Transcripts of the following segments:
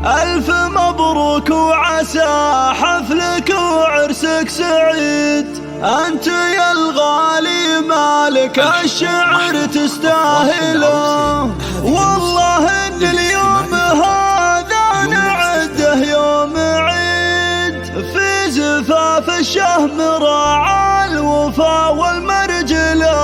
ألف مبروك وعسى حفلك وعرسك سعيد. أنت يا الغالي مالك الشعر تستاهله، والله إن اليوم هذا نعده يوم عيد. في زفاف الشهم راعى الوفا والمرجله،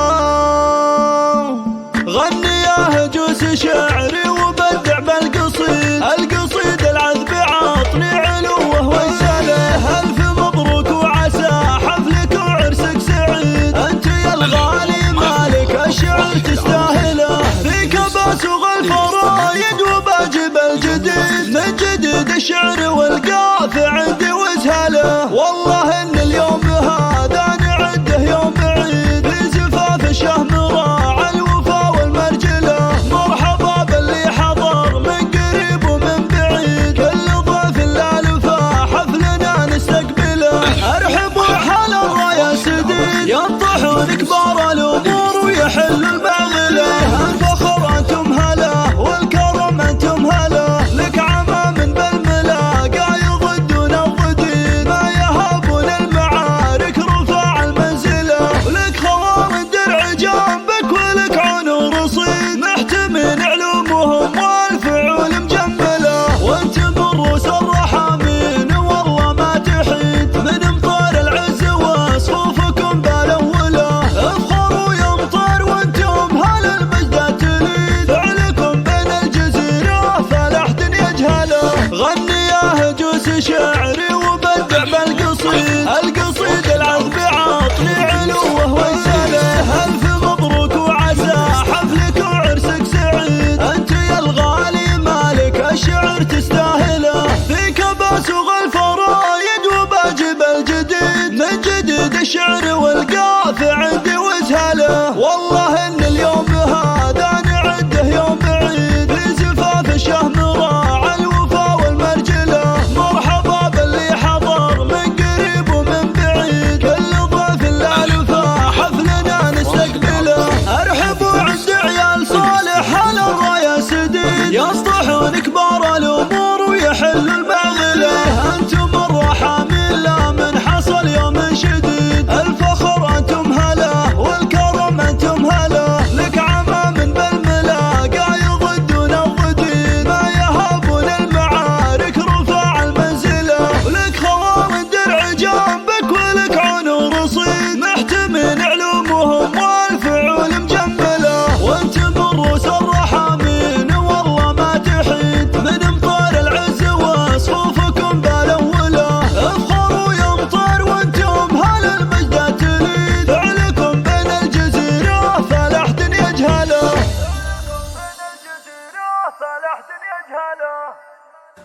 غني يا هجوس شعري وبدع بالقصيد. القصيد العذب عاطني علوه وسله، ألف مبروك وعسى حفلك وعرسك سعيد. أنت يا الغالي مالك الشعر تستاهله، فيك باسوغ الفرايد وباجب الجديد. من جديد الشعر والقاف عندي وزهله، والله إن اليوم هذا نعده يوم عيد. في زفاف الشهم راعى الوفا والمرجله، مرحبا باللي حضر من قريب ومن بعيد. كل ضيف لالفا حفلنا نستقبله، ارحبوا حال الرايا سديد. ينطحون كبار الامور ويحل المعضله، الفخر انتم هلا والكرم انتم هلا. لك عمام بالملاقى يضدون الضديد، ما يهابون المعارك رفاع المنزله. ولك خوار درع جنبك ولك عون رصيد، محتمين علومهم والفعول مجمله. وانتم الروس الرحامين والله ما تحيد، من امطار العز وصفوفكم بالاوله. افخروا يا امطار وانتم هل المجد تليد، فعلكم بين الجزيره فلا احد يجهله. غني يا هجوس شعري وبدع بالقصيد، القصيد العذب عاطني علوه وسله. ألف مبروك وعسى حفلك وعرسك سعيد. أنت يا الغالي مالك الشعر تستاهله، فيك باسوغ الفرايد وباجب الجديد. من جديد الشعر والقاف عندي وزهله، والله إن اليوم هذا نعده يوم عيد. في زفاف الشهم راعى الوفا والمرجله، مرحبا باللي حضر من قريب ومن بعيد. كل ضيف لالفا حفلنا نستقبله، ارحبوا عند عيال صالح على الرايا سديد. يصطحون كبار الامور ويحل المعضله، انتم الرحامين لا من حصل يوم شديد. الفخر انتم هلا والكرم انتم هلا. لك عمام بالملاقى يضدون الضديد، ما يهابون المعارك رفاع المنزله. ولك خوار درع جنبك ولك عون رصيد، محتمين علومهم والفعول مجمله. وانتم الروس الرحامين والله ما تحيد، من امطار العز وصفوفكم بالاوله. افخروا يا امطار وانتم هل المجد تليد، فعلكم بين الجزيره فلا احد يجهله.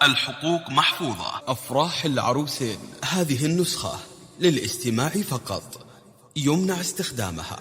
الحقوق محفوظة. أفراح العروسين هذه النسخة للاستماع فقط، يمنع استخدامها.